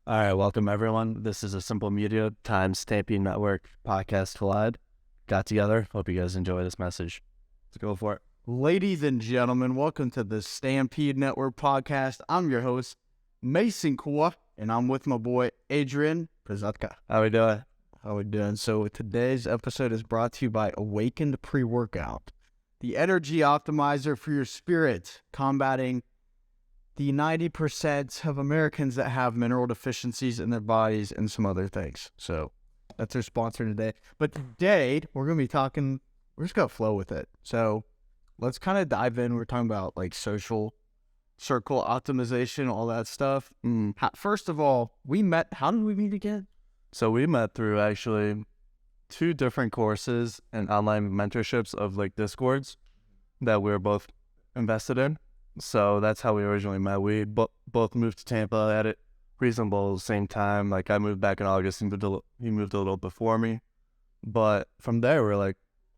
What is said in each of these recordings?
All right, welcome everyone. This is a Simple Media times Stampede Network podcast collide. Got together. Hope you guys enjoy this message. Let's go for it. Ladies and gentlemen, welcome to the Stampede Network podcast. I'm your host, Mason Kua, and I'm with my boy, Adrian Prazatka. How we doing? How we doing? So today's episode is brought to you by Awakened Pre-Workout, the energy optimizer for your spirit, combating the 90% of Americans that have mineral deficiencies in their bodies and some other things. So that's our sponsor today. But today, we're going to be talking, we're just going to flow with it. So let's kind of dive in. We're talking about like social circle optimization, all that stuff. First of all, how did we meet again? So we met through actually 2 different courses and online mentorships of like Discords that we were both invested in. So that's how we originally met. We both moved to Tampa at a reasonable same time. Like I moved back in August, and he moved a little before me. But from there, we're like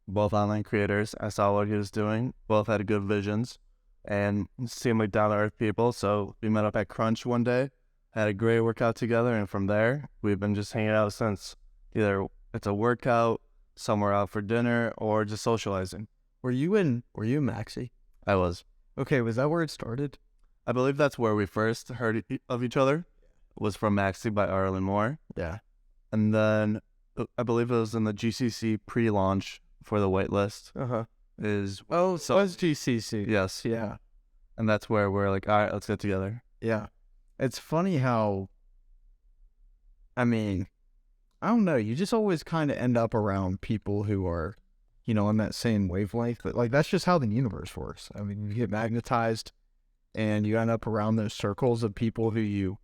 both online creators. I saw what he was doing. Both had good visions and seemed like down-to-earth people. So we met up at Crunch one day, had a great workout together. And from there, we've been just hanging out since. Either it's a workout, somewhere out for dinner, or just socializing. Were you in Maxie? I was. Okay, was that where it started? I believe that's where we first heard of each other, was from Maxie by Arlen Moore. Yeah. And then I believe it was in the GCC pre-launch for the waitlist. It was GCC. Yes. Yeah. And that's where we're like, all right, let's get together. Yeah. It's funny how, I don't know, you just always kind of end up around people who are, on that same wavelength. But like, that's just how the universe works. I mean, you get magnetized and you end up around those circles of people who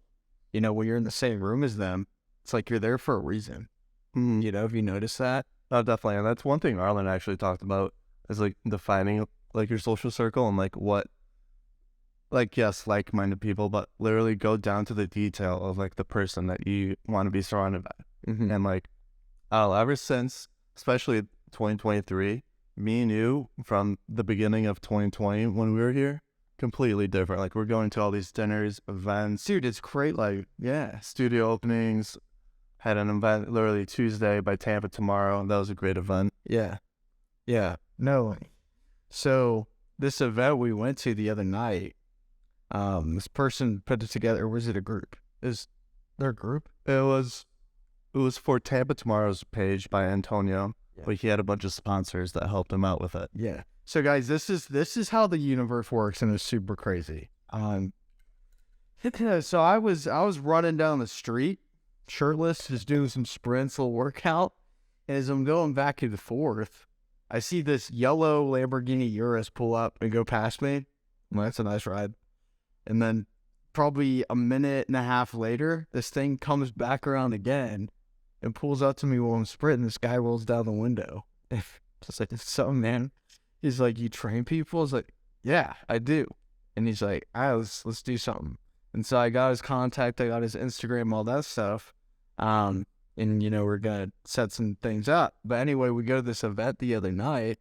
when you're in the same room as them, it's like you're there for a reason. Have you noticed that? Oh, definitely. And that's one thing Arlen actually talked about, is like defining like your social circle and like what, like, yes, like-minded people, but literally go down to the detail of like the person that you want to be surrounded by. And like, ever since, especially 2023, me and you from the beginning of 2020 when we were here, completely different. Like we're going to all these dinners, events. Dude, it's great. Like, yeah. Studio openings. Had an event literally Tuesday by Tampa tomorrow. That was a great event. Yeah. Yeah. No. So this event we went to the other night, this person put it together. Was it a group? Is there a group? It was for Tampa Tomorrow's page by Antonio. Yeah. But he had a bunch of sponsors that helped him out with it. Yeah. So guys, this is how the universe works, and it's super crazy. So I was running down the street, shirtless, just doing some sprints, a little workout. And as I'm going back and forth, I see this yellow Lamborghini Urus pull up and go past me. Well, that's a nice ride. And then probably a minute and a half later, this thing comes back around again and pulls up to me while I'm sprinting. This guy rolls down the window. Just like, so man. He's like, you train people? I was like, yeah, I do. And he's like, let's do something. And so I got his contact, I got his Instagram, all that stuff. And we're gonna set some things up. But anyway, we go to this event the other night.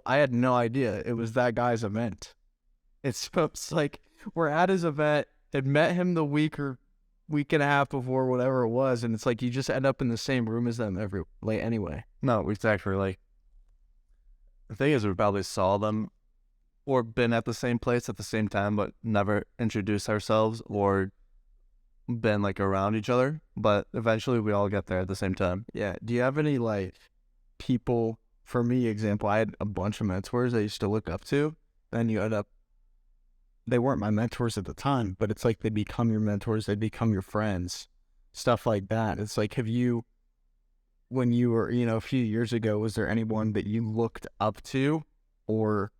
I had no idea it was that guy's event. It's like we're at his event, had met him the week and a half before, whatever it was, and it's like you just end up in the same room as them anyway. No, exactly. Like, the thing is, we probably saw them or been at the same place at the same time, but never introduced ourselves or been like around each other. But eventually we all get there at the same time. Yeah. Do you have any like people, for me, example, I had a bunch of mentors I used to look up to, then you end up, they weren't my mentors at the time, but it's like they become your mentors, they become your friends, stuff like that. It's like, when you were, a few years ago, was there anyone that you looked up to or,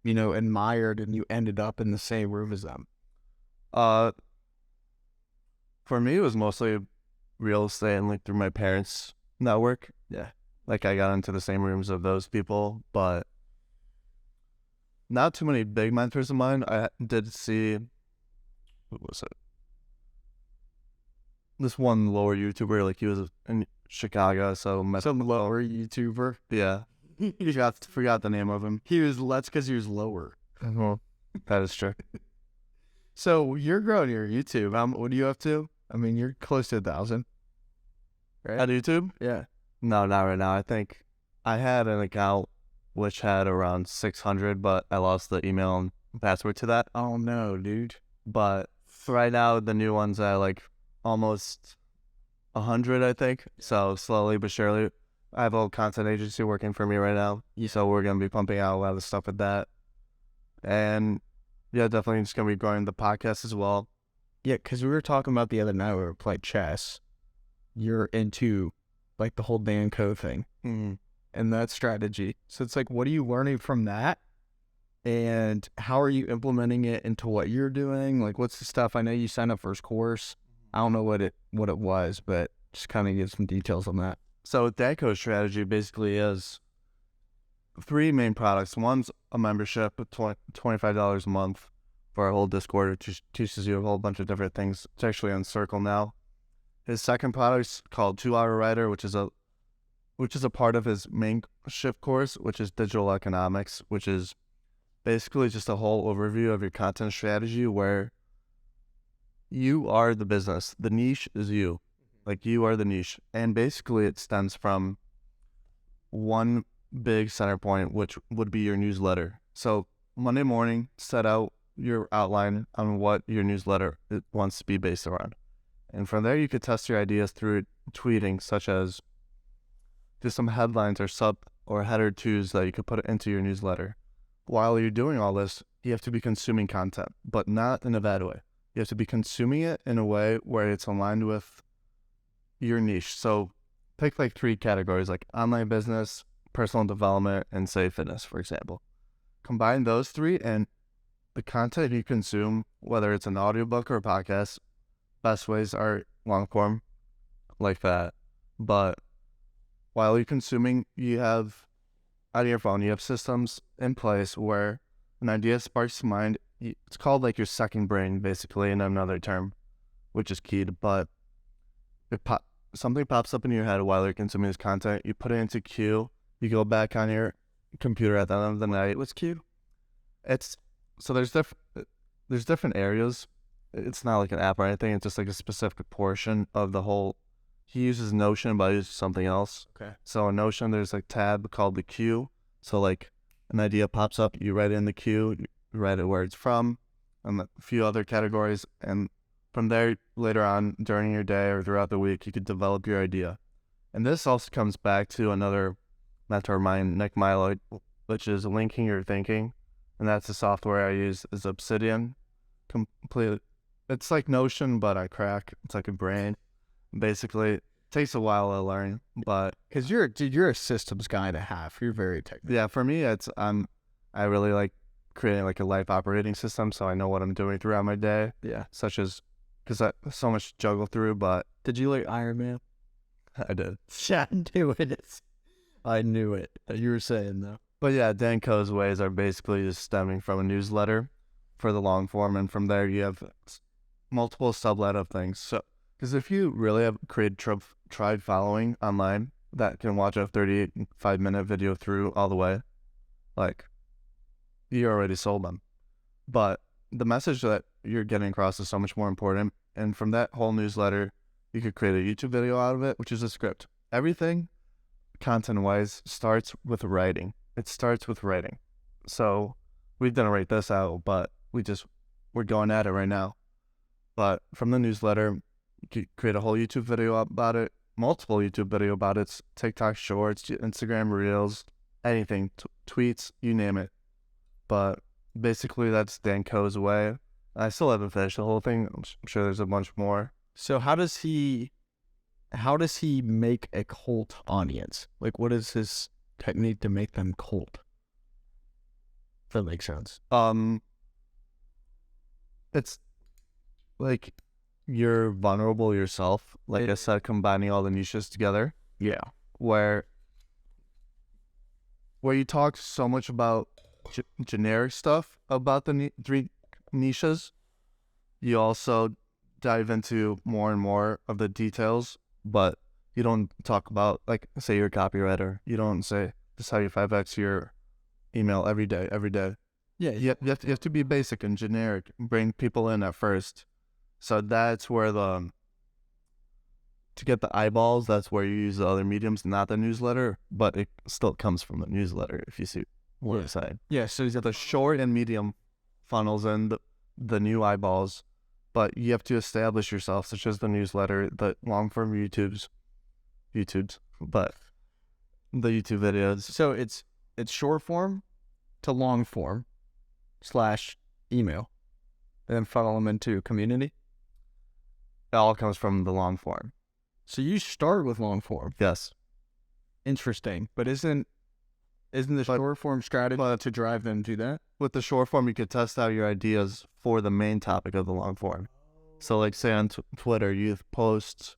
admired and you ended up in the same room as them? For me, it was mostly real estate and like through my parents' network. Yeah. Like I got into the same rooms of those people, but not too many big mentors of mine. I did see, who was it? This one lower YouTuber, like he was in Chicago, so Some lower YouTuber. Yeah. Forgot the name of him. That's because he was lower. Well, that is true. So you're growing your YouTube. What are you up to? I mean, you're close to 1,000, right? On YouTube? Yeah. No, not right now. I think I had an account which had around 600, but I lost the email and password to that. Oh no, dude. But right now, the new one's at like almost 100, I think. So slowly but surely, I have a whole content agency working for me right now. So we're going to be pumping out a lot of stuff with that. And yeah, definitely just going to be growing the podcast as well. Yeah, because we were talking about the other night we were playing chess. You're into like the whole Danco thing and that strategy. So it's like, what are you learning from that? And how are you implementing it into what you're doing? Like, what's the stuff? I know you signed up for his course. I don't know what it was, but just kind of give some details on that. So Danco's strategy basically is 3 main products. One's a membership of $25 a month for our whole Discord, which teaches you a whole bunch of different things. It's actually on Circle now. His second product's called 2 Hour Writer, which is a part of his main shift course, which is digital economics, which is basically just a whole overview of your content strategy where you are the business. The niche is you. Like, you are the niche. And basically it stems from one big center point, which would be your newsletter. So Monday morning, set out your outline on what your newsletter wants to be based around. And from there, you could test your ideas through tweeting, such as just some headlines or header twos that you could put into your newsletter. While you're doing all this, you have to be consuming content, but not in a bad way. You have to be consuming it in a way where it's aligned with your niche. So pick like 3 categories, like online business, personal development, and say fitness, for example. Combine those 3 and the content you consume, whether it's an audiobook or a podcast, best ways are long form like that. But while you're consuming, you have out of your phone, you have systems in place where an idea sparks to mind. It's called like your second brain, basically, in another term, which is keyed. But something pops up in your head while you're consuming this content. You put it into queue. You go back on your computer at the end of the night. What's queue? So there's different areas. It's not like an app or anything. It's just like a specific portion of the whole. He uses Notion, but I use something else. Okay. So in Notion, there's a tab called the queue. So like an idea pops up, you write it in the queue, you write it where it's from, and a few other categories. And from there, later on during your day or throughout the week, you could develop your idea. And this also comes back to another mentor of mine, Nick Milo, which is linking your thinking. And that's the software I use is Obsidian. Completely. It's like Notion, but I crack. It's like a brain. Basically, it takes a while to learn, but because you're a systems guy and a half. You're very technical. Yeah, for me, I really like creating like a life operating system, so I know what I'm doing throughout my day. Yeah, such as because I so much to juggle through. But did you like Iron Man? I did. Yeah, I knew it. I knew it. You were saying though. But yeah, Danco's ways are basically just stemming from a newsletter for the long form, and from there you have multiple sublet of things. So. Because if you really have created tried following online that can watch a 35-minute video through all the way, like, you already sold them. But the message that you're getting across is so much more important. And from that whole newsletter, you could create a YouTube video out of it, which is a script. Everything, content-wise, starts with writing. It starts with writing. So we didn't write this out, but we're going at it right now. But from the newsletter, you could create a whole YouTube video about it, multiple YouTube video about it, TikTok shorts, Instagram reels, anything, tweets, you name it. But basically that's Danco's way. I still haven't finished the whole thing. I'm sure there's a bunch more. So how does he make a cult audience? Like, what is his technique to make them cult? If that makes sense. It's like you're vulnerable yourself. Like I said, combining all the niches together. Yeah. Where you talk so much about generic stuff about the 3 niches, you also dive into more and more of the details, but you don't talk about, like, say you're a copywriter. You don't say, this is how you 5X your email every day. Yeah. You have to be basic and generic, bring people in at first. So that's where to get the eyeballs, that's where you use the other mediums, not the newsletter, but it still comes from the newsletter, if you see what I'm saying. Yeah. So is that The short and medium funnels in the new eyeballs, but you have to establish yourself, such as the newsletter, the long form YouTubes, but the YouTube videos. so it's short form to long form / email, and then funnel them into community. It all comes from the long form. So you start with long form. Yes. Interesting, but isn't the short form strategy to drive them to that? With the short form, you could test out your ideas for the main topic of the long form. So, like, say on Twitter, you post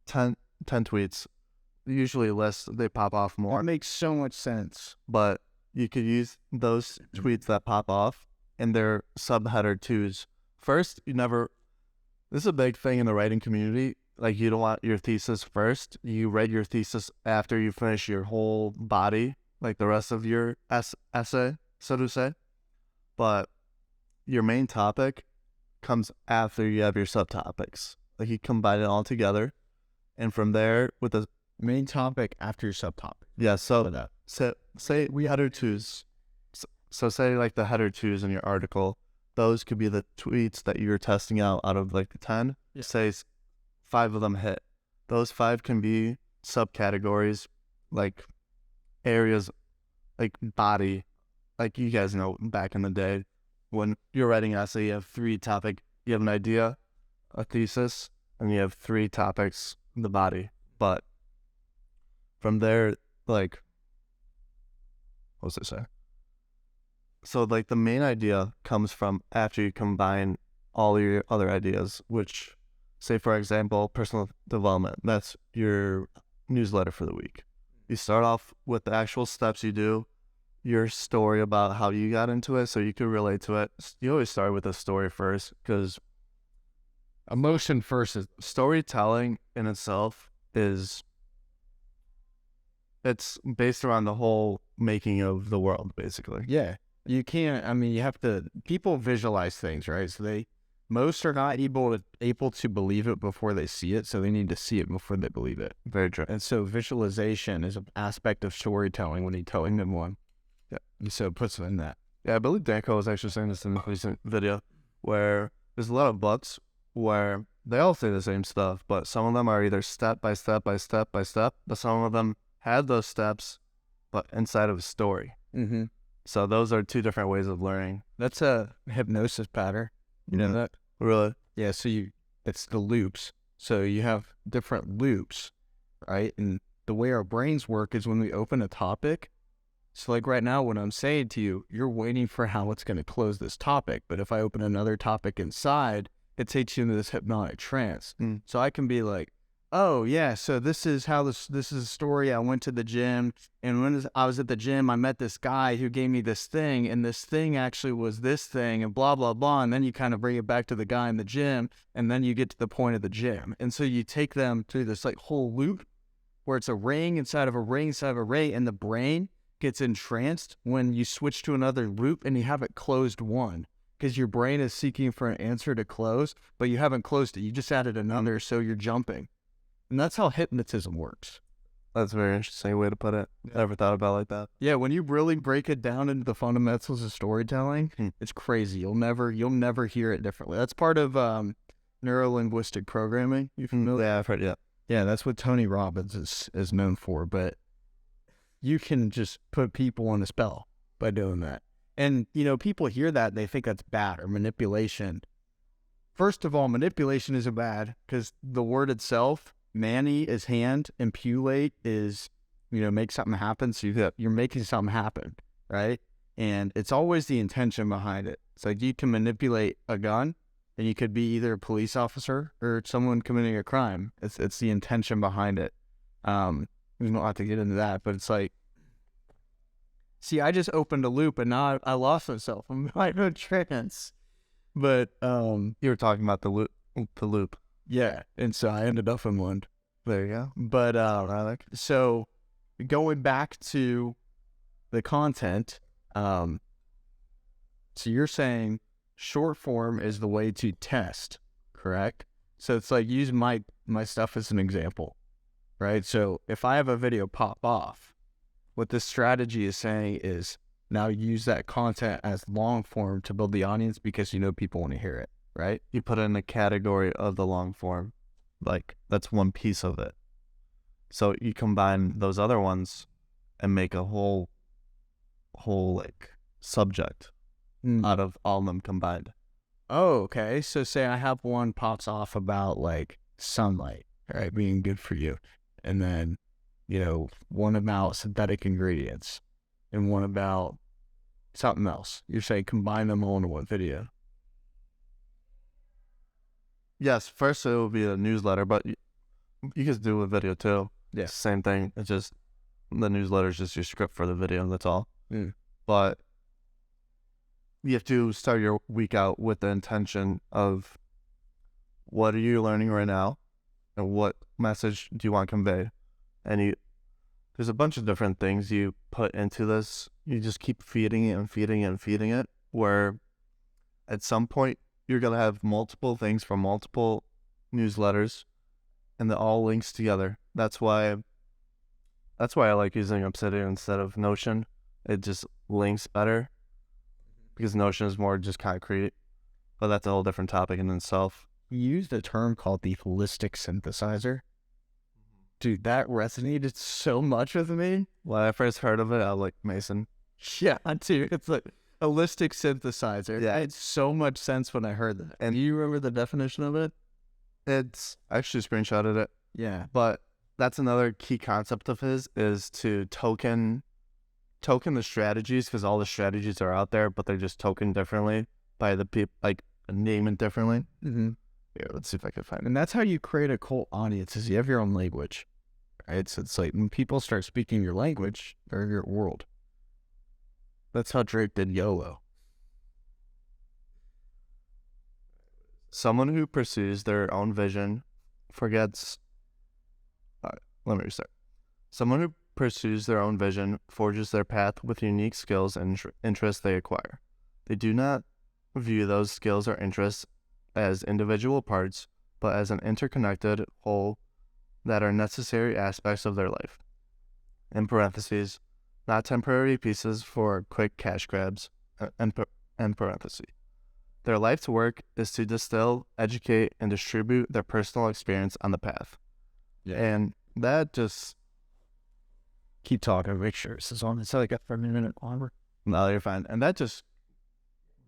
10 tweets, usually less, they pop off more. That makes so much sense. But you could use those tweets that pop off in their subheader twos. First, this is a big thing in the writing community. Like, you don't want your thesis first. You write your thesis after you finish your whole body, like the rest of your essay, so to say. But your main topic comes after you have your subtopics. Like, you combine it all together. And from there, with the Main topic after your subtopic. yeah, so say we header twos. So say like the header twos in your article, those could be the tweets that you're testing out of like the 10. Yeah. Say 5 of them hit. Those 5 can be subcategories, like areas, like body. Like, you guys know back in the day when you're writing an essay, you have 3 topics. You have an idea, a thesis, and you have 3 topics, the body. But from there, like, what was I saying? So, like, the main idea comes from after you combine all your other ideas, which, say, for example, personal development. That's your newsletter for the week. You start off with the actual steps you do, your story about how you got into it, so you can relate to it. You always start with a story first, because Emotion first is storytelling in itself it's based around the whole making of the world, basically. yeah. You can't. I mean, you have to. People visualize things, right? So most are not able to believe it before they see it. So they need to see it before they believe it. Very true. And so visualization is an aspect of storytelling when you're telling them one. Yeah. And so it puts them in that. Yeah, I believe Danko was actually saying this in a recent video, where there's a lot of books where they all say the same stuff, but some of them are either step by step by step by step, but some of them had those steps, but inside of a story. Mm-hmm. So those are 2 different ways of learning. That's a hypnosis pattern. You know that? Really? Yeah. So it's the loops. So you have different loops, right? And the way our brains work is when we open a topic. So like right now, what I'm saying to you, you're waiting for how it's going to close this topic. But if I open another topic inside, it takes you into this hypnotic trance. So I can be like, oh yeah, so this is how this is a story. I went to the gym, and when I was at the gym, I met this guy who gave me this thing, and this thing actually was this thing, and blah blah blah. And then you kind of bring it back to the guy in the gym, and then you get to the point of the gym. And so you take them through this like whole loop where it's a ring inside of a ring inside of a ring, and the brain gets entranced when you switch to another loop and you haven't closed one. Because your brain is seeking for an answer to close, but you haven't closed it. You just added another, so you're jumping. And that's how hypnotism works. That's a very interesting way to put it. I never thought about it like that. Yeah, when you really break it down into the fundamentals of storytelling, it's crazy. You'll never hear it differently. That's part of neuro-linguistic programming. You familiar? Yeah, I've heard. Yeah. Yeah, that's what Tony Robbins is known for. But you can just put people on a spell by doing that. And, people hear that, they think that's bad or manipulation. First of all, manipulation isn't bad because the word itself, mani is hand, and pulate is, make something happen. So you're making something happen, right? And it's always the intention behind it. It's like you can manipulate a gun, and you could be either a police officer or someone committing a crime. It's the intention behind it. We don't have to get into that, but it's like, see, I just opened a loop, and now I lost myself. I'm like, no trance. But You were talking about the loop. yeah, and so I ended up in one. There you go. But so going back to the content, So you're saying short form is the way to test, correct? So it's like use my stuff as an example, right? So if I have a video pop off, what this strategy is saying is now use that content as long form to build the audience because you know people want to hear it, right? You put it in a category of the long form. Like, that's one piece of it. So you combine those other ones and make a whole like subject out of all of them combined. Oh, okay. So say I have one pops off about like sunlight, right, being good for you. And then, one about synthetic ingredients and one about something else. You're saying combine them all into one video. Yes, first it will be a newsletter, but you can do a video too. Yeah. Same thing. It's just the newsletter is just your script for the video. That's all. But you have to start your week out with the intention of what are you learning right now and what message do you want to convey. And there's a bunch of different things you put into this. You just keep feeding it and feeding it and feeding it, where at some point you're going to have multiple things from multiple newsletters and it all links together. That's why I like using Obsidian instead of Notion. It just links better because Notion is more just concrete, but that's a whole different topic in itself. You used a term called the holistic synthesizer. Dude, that resonated so much with me. When I first heard of it, I was like, Mason. Yeah, dude, it's like holistic synthesizer. Yeah. It made so much sense when I heard that. And do you remember the definition of it? It's I actually screenshotted it. Yeah. But that's another key concept of his is to token the strategies, because all the strategies are out there, but they're just tokened differently by the people, like name it differently. Mm-hmm. Yeah, let's see if I can find it. And that's how you create a cult audience, is you have your own language, right? So it's like when people start speaking your language, they're in your world. That's how Drake did YOLO. Someone who pursues their own vision forgets... let me restart. Someone who pursues their own vision forges their path with unique skills and interests they acquire. They do not view those skills or interests as individual parts, but as an interconnected whole that are necessary aspects of their life. In parentheses, not temporary pieces for quick cash grabs, end parentheses. Their life's work is to distill, educate, and distribute their personal experience on the path. Yeah. And that just... Keep talking, make sure this is on. It's like a 30-minute longer. No, you're fine. And that just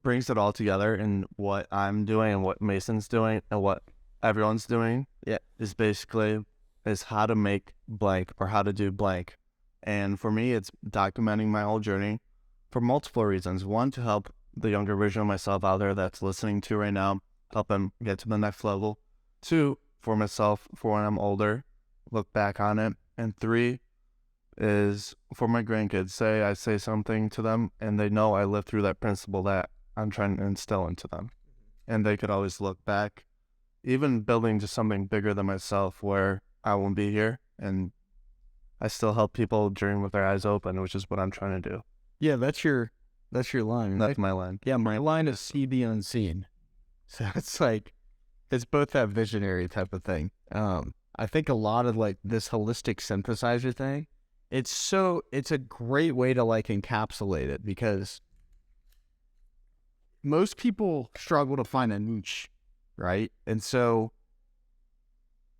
brings it all together in what I'm doing and what Mason's doing and what everyone's doing. Yeah. Is basically is how to make blank or how to do blank. And for me, it's documenting my whole journey for multiple reasons. One, to help the younger version of myself out there that's listening to right now, help them get to the next level. Two, for myself, for when I'm older, look back on it. And three is for my grandkids. Say I say something to them and they know I lived through that principle that I'm trying to instill into them. And they could always look back, even building to something bigger than myself where I won't be here and I still help people dream with their eyes open, which is what I'm trying to do. Yeah, that's your line, right? That's my line. Yeah, my line is see the unseen. So it's like, it's both that visionary type of thing. I think a lot of like this holistic synthesizer thing, it's a great way to like encapsulate it, because most people struggle to find a niche, right? And so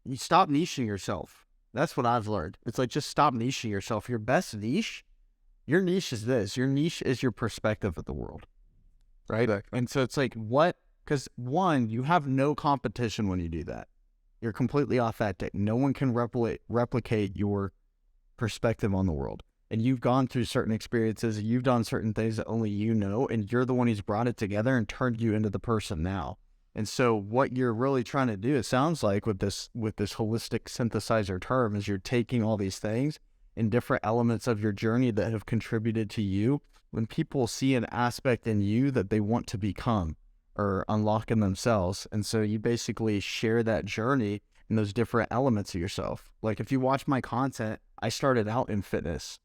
you stop niching yourself. That's what I've learned. It's like, just stop niching yourself. Your best niche, your niche is this. Your niche is your perspective of the world, right? Exactly. And so it's like, what? Because one, you have no competition when you do that. You're completely authentic. No one can replicate your perspective on the world. And you've gone through certain experiences. You've done certain things that only you know. And you're the one who's brought it together and turned you into the person now. And so what you're really trying to do, it sounds like with this holistic synthesizer term, is you're taking all these things and different elements of your journey that have contributed to you. When people see an aspect in you that they want to become or unlock in themselves. And so you basically share that journey and those different elements of yourself. Like if you watch my content, I started out in fitness,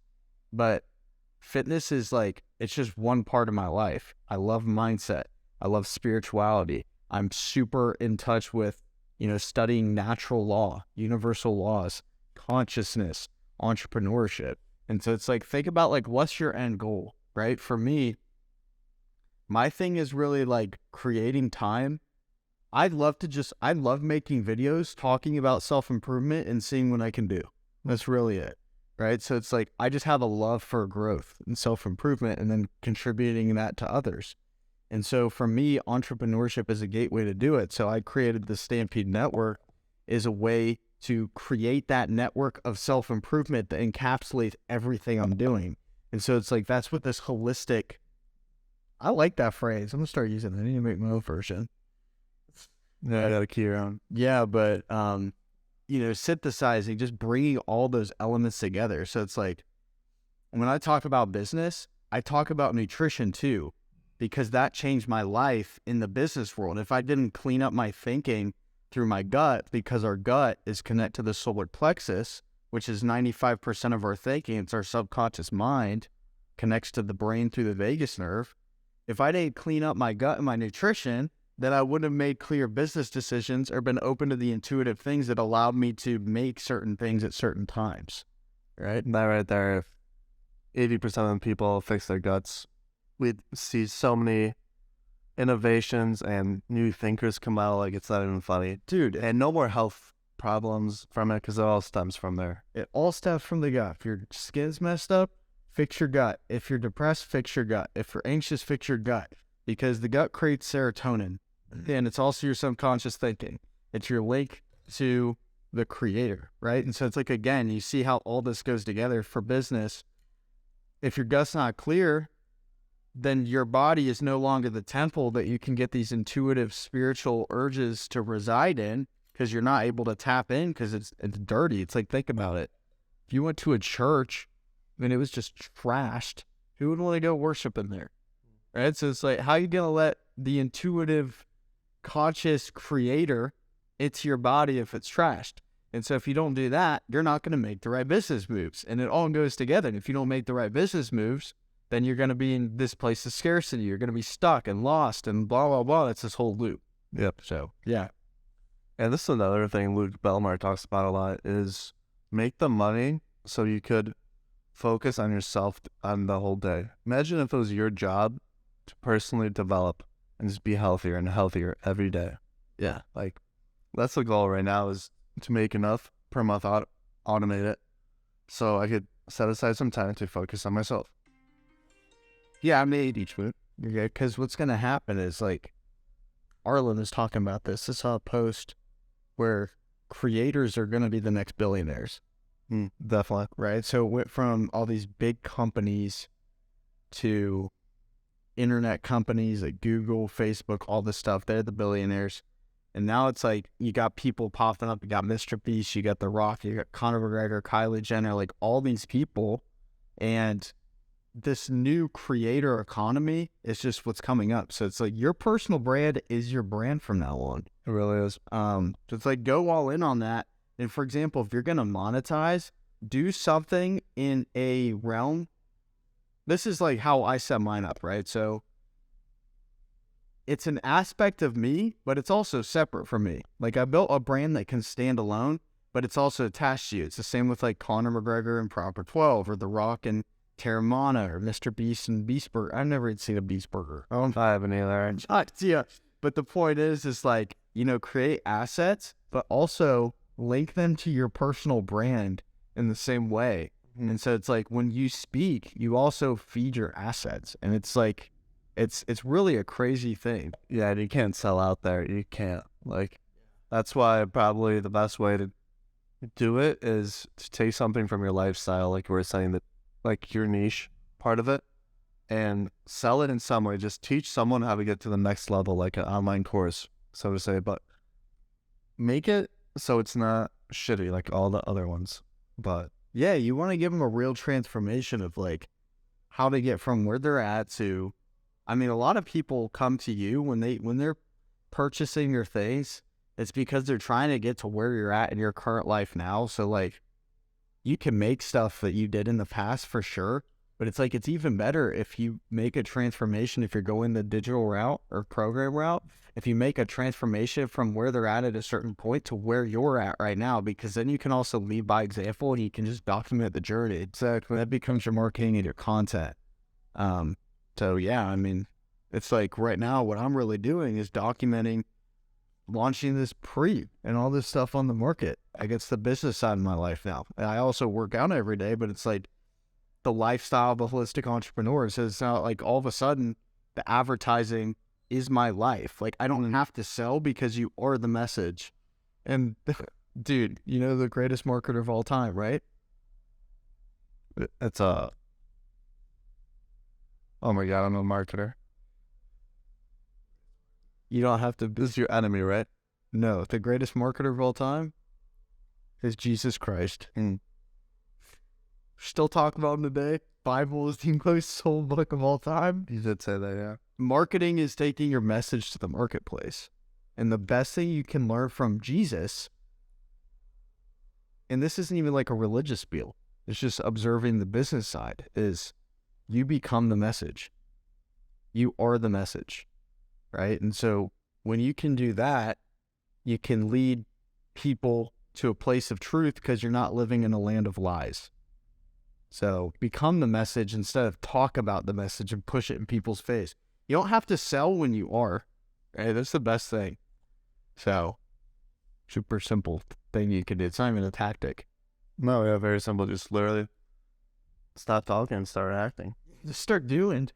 but fitness is like, it's just one part of my life. I love mindset. I love spirituality. I'm super in touch with, studying natural law, universal laws, consciousness, entrepreneurship. And so it's like, think about like, what's your end goal, right? For me, my thing is really like creating time. I love making videos talking about self-improvement and seeing what I can do. That's really it, right? So it's like, I just have a love for growth and self-improvement and then contributing that to others. And so for me, entrepreneurship is a gateway to do it. So I created the Stampede Network as a way to create that network of self-improvement that encapsulates everything I'm doing. And so it's like, that's what this holistic, I like that phrase. I'm going to start using it. I need to make my own version. Yeah, I got to key around. Yeah, but, synthesizing, just bringing all those elements together. So it's like, when I talk about business, I talk about nutrition too, because that changed my life in the business world. If I didn't clean up my thinking through my gut, because our gut is connected to the solar plexus, which is 95% of our thinking, it's our subconscious mind, connects to the brain through the vagus nerve. If I didn't clean up my gut and my nutrition, then I wouldn't have made clear business decisions or been open to the intuitive things that allowed me to make certain things at certain times. Right? That right there, if 80% of people fix their guts, we'd see so many innovations and new thinkers come out, like it's not even funny. Dude. And no more health problems from it because it all stems from there. It all stems from the gut. If your skin's messed up, fix your gut. If you're depressed, fix your gut. If you're anxious, fix your gut. Because the gut creates serotonin. And it's also your subconscious thinking. It's your link to the creator, right? And so it's like, again, you see how all this goes together for business. If your gut's not clear, then your body is no longer the temple that you can get these intuitive spiritual urges to reside in, because you're not able to tap in because it's dirty. It's like, think about it. If you went to a church and it was just trashed, who would want to go worship in there? Right? So it's like, how are you going to let the intuitive conscious creator into your body if it's trashed? And so if you don't do that, you're not going to make the right business moves. And it all goes together. And if you don't make the right business moves, then you're going to be in this place of scarcity. You're going to be stuck and lost and blah, blah, blah. That's this whole loop. Yep. So, yeah. And this is another thing Luke Belmar talks about a lot, is make the money so you could focus on yourself on the whole day. Imagine if it was your job to personally develop and just be healthier and healthier every day. Yeah. Like, that's the goal right now, is to make enough per month, automate it, so I could set aside some time to focus on myself. Yeah, I made each move. Okay, because what's going to happen is, like, Arlen is talking about this. I saw a post where creators are going to be the next billionaires. Definitely. Right? So it went from all these big companies to internet companies like Google, Facebook, all this stuff. They're the billionaires. And now it's like, you got people popping up. You got Mr. Beast, you got The Rock, you got Conor McGregor, Kylie Jenner, like all these people. And this new creator economy is just what's coming up. So it's like, your personal brand is your brand from now on. It really is. So it's like, go all in on that. And for example, if you're going to monetize, do something in a realm. This is like how I set mine up, right? So it's an aspect of me, but it's also separate from me. Like, I built a brand that can stand alone, but it's also attached to you. It's the same with like Conor McGregor and Proper 12, or The Rock and Terramana, or Mr. Beast and Beast Burger. I've never even seen a Beast Burger. I haven't either. Yeah. But the point is like, create assets, but also link them to your personal brand in the same way. And so it's like, when you speak, you also feed your assets. And it's like, it's really a crazy thing. Yeah, and you can't sell out there. You can't. Like, that's why probably the best way to do it is to take something from your lifestyle, like we were saying, that like your niche part of it, and sell it in some way. Just teach someone how to get to the next level, like an online course, so to say, but make it so it's not shitty like all the other ones. But yeah, you want to give them a real transformation of like how to get from where they're at to, I mean, a lot of people come to you when they're purchasing your things, it's because they're trying to get to where you're at in your current life now. So like, you can make stuff that you did in the past for sure, But it's like, it's even better if you make a transformation, if you're going the digital route or program route, if you make a transformation from where they're at a certain point to where you're at right now, because then you can also lead by example and you can just document the journey. Exactly. That becomes your marketing and your content. So yeah, I mean, it's like right now what I'm really doing is documenting launching this and all this stuff on the market. I guess the business side of my life now. And I also work out every day, but it's like the lifestyle of a holistic entrepreneur. So it's not like all of a sudden the advertising is my life. Like I don't have to sell because you are the message. And dude, you know the greatest marketer of all time, right? It's oh my God, I'm a marketer. You don't have to. This is your enemy, right? No, the greatest marketer of all time is Jesus Christ. Still talking about him today. Bible is the most sold book of all time. You did say that, yeah. Marketing is taking your message to the marketplace. And the best thing you can learn from Jesus, and this isn't even like a religious spiel, it's just observing the business side, is you become the message. You are the message, right? And so when you can do that, you can lead people to a place of truth because you're not living in a land of lies. So become the message instead of talk about the message and push it in people's face. You don't have to sell when you are. Right? That's the best thing. So super simple thing you can do. It's not even a tactic. No, yeah, very simple. Just literally stop talking and start acting. Just start doing,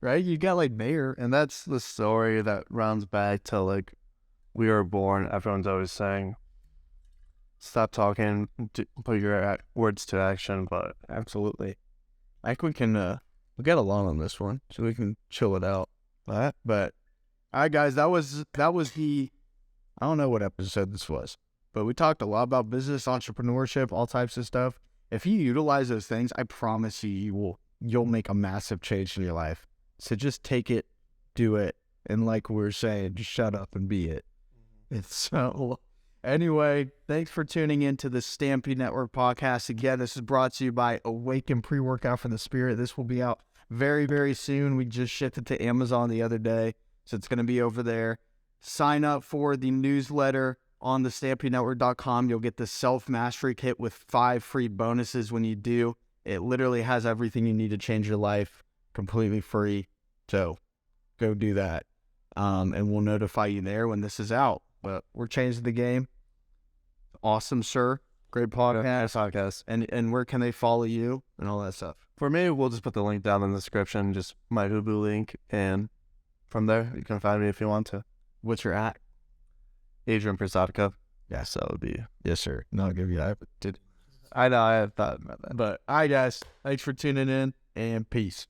right? You got like Mayor. And that's the story that rounds back to like we were born. Everyone's always saying, stop talking, put your words to action. But absolutely. I think we can we'll get along on this one so we can chill it out. But all right, guys, that was the, I don't know what episode this was, but we talked a lot about business, entrepreneurship, all types of stuff. If you utilize those things, I promise you'll make a massive change in your life. So just take it, do it, and like we were saying, just shut up and be it. It's so. Anyway, thanks for tuning in to the Stampede Network podcast. Again, this is brought to you by Awaken Pre-Workout for the Spirit. This will be out very, very soon. We just shipped it to Amazon the other day, so it's going to be over there. Sign up for the newsletter on the StampedeNetwork.com. You'll get the Self-Mastery Kit with 5 free bonuses when you do. It literally has everything you need to change your life, completely free. So go do that, and we'll notify you there when this is out. But we're changing the game. Awesome, sir. Great podcast. And where can they follow you and all that stuff? For me, we'll just put the link down in the description, just my Hubu link, and from there, you can find me if you want to. What's your at? Adrian Prasadka. Yeah. So it would be. Yes, sir. No, I'll give you that. I know, I thought about that. But all right, guys. Thanks for tuning in, and peace.